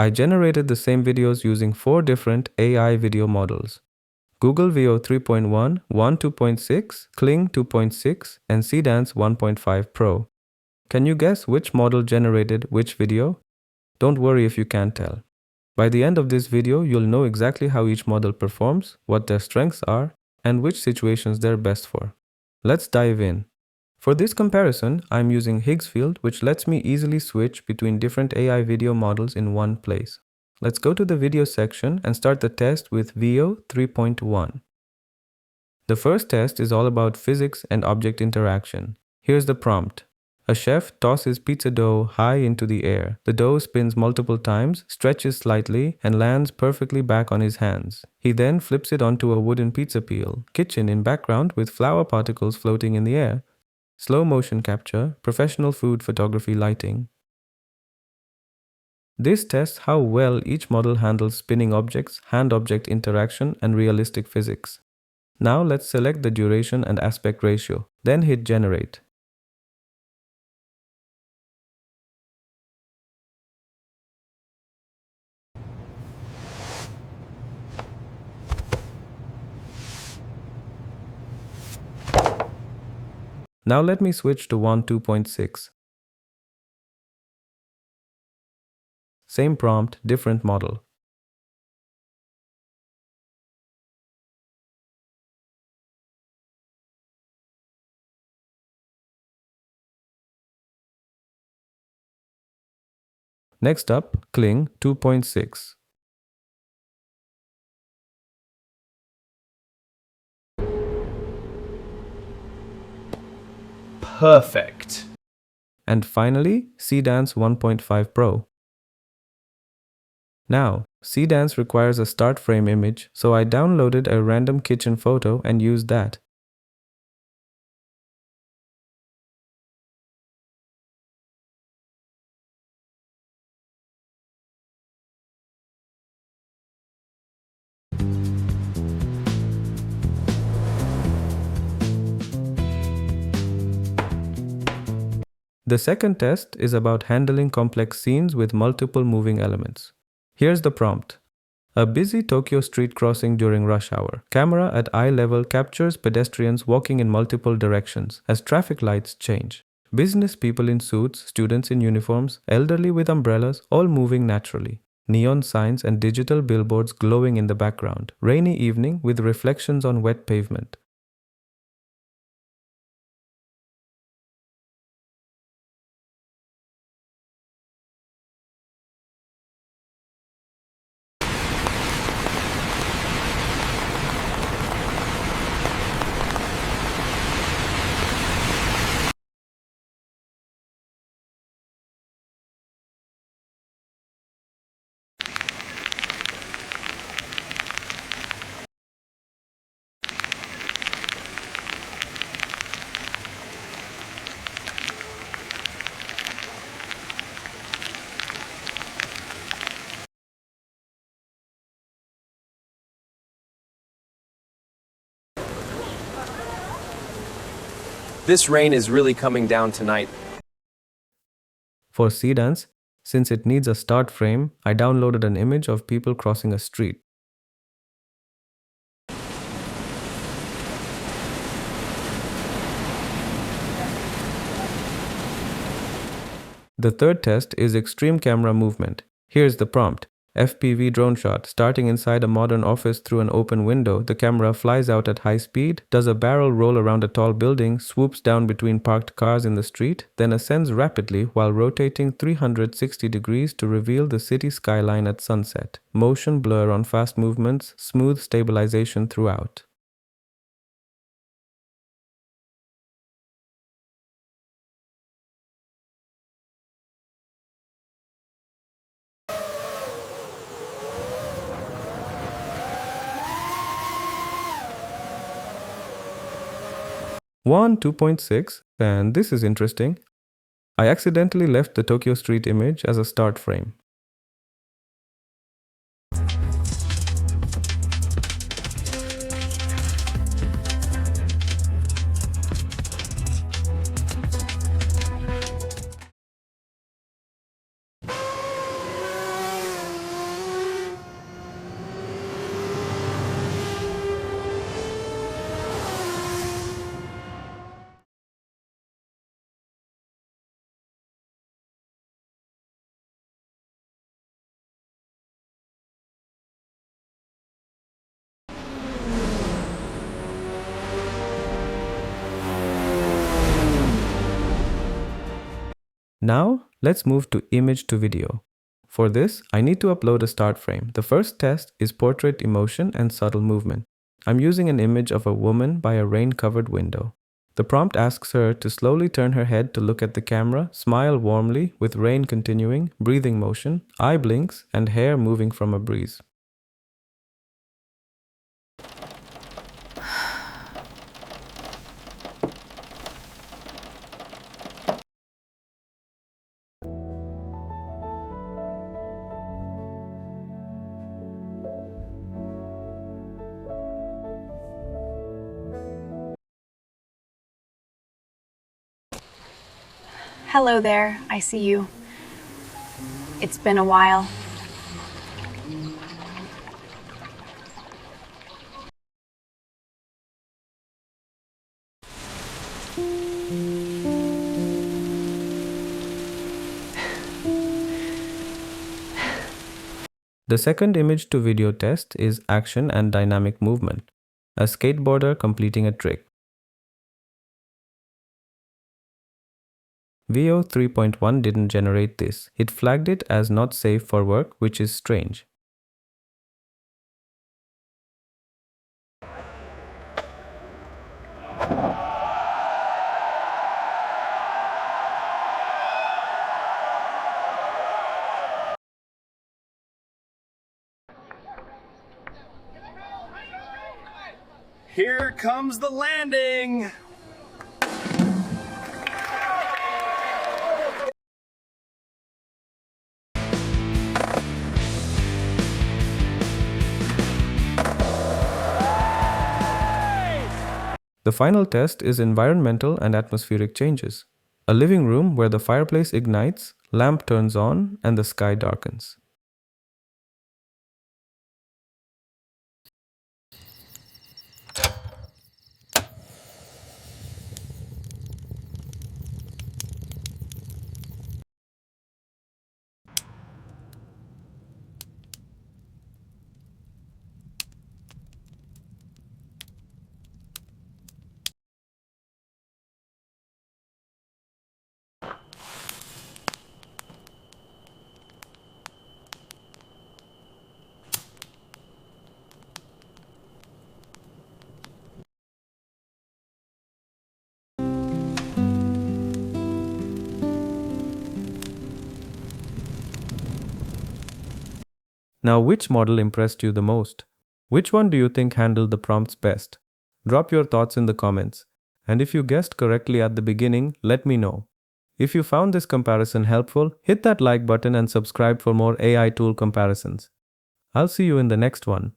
I generated the same videos using 4 different AI video models: Google Veo 3.1, 2.6, Kling 2.6, and Seedance 1.5 Pro. Can you guess which model generated which video? Don't worry if you can't tell. By the end of this video, you'll know exactly how each model performs, what their strengths are, and which situations they're best for. Let's dive in. For this comparison, I'm using Higgsfield, which lets me easily switch between different AI video models in one place. Let's go to the video section and start the test with Veo 3.1. The first test is all about physics and object interaction. Here's the prompt. A chef tosses pizza dough high into the air. The dough spins multiple times, stretches slightly, and lands perfectly back on his hands. He then flips it onto a wooden pizza peel. Kitchen in background with flour particles floating in the air. Slow motion capture, professional food photography lighting. This tests how well each model handles spinning objects, hand-object interaction, and realistic physics. Now let's select the duration and aspect ratio, then hit generate. Now let me switch to 2.6. Same prompt, different model. Next up, Kling 2.6. Perfect. And finally, Seedance 1.5 Pro. Now, Seedance requires a start frame image, so I downloaded a random kitchen photo and used that. The second test is about handling complex scenes with multiple moving elements. Here's the prompt. A busy Tokyo street crossing during rush hour. Camera at eye level captures pedestrians walking in multiple directions as traffic lights change. Business people in suits, students in uniforms, elderly with umbrellas, all moving naturally. Neon signs and digital billboards glowing in the background. Rainy evening with reflections on wet pavement. This rain is really coming down tonight. For Seedance, since it needs a start frame, I downloaded an image of people crossing a street. The third test is extreme camera movement. Here's the prompt. FPV drone shot. Starting inside a modern office through an open window, the camera flies out at high speed, does a barrel roll around a tall building, swoops down between parked cars in the street, then ascends rapidly while rotating 360 degrees to reveal the city skyline at sunset. Motion blur on fast movements, smooth stabilization throughout. One 2.6, and this is interesting. I accidentally left the Tokyo street image as a start frame. Now, let's move to image to video. For this, I need to upload a start frame. The first test is portrait emotion and subtle movement. I'm using an image of a woman by a rain-covered window. The prompt asks her to slowly turn her head to look at the camera, smile warmly with rain continuing, breathing motion, eye blinks, and hair moving from a breeze. Hello there, I see you. It's been a while. The second image to video test is action and dynamic movement. A skateboarder completing a trick. VO 3.1 didn't generate this. It flagged it as not safe for work, which is strange. Here comes the landing! The final test is environmental and atmospheric changes. A living room where the fireplace ignites, lamp turns on, and the sky darkens. Now, which model impressed you the most? Which one do you think handled the prompts best? Drop your thoughts in the comments. And if you guessed correctly at the beginning, let me know. If you found this comparison helpful, hit that like button and subscribe for more AI tool comparisons. I'll see you in the next one.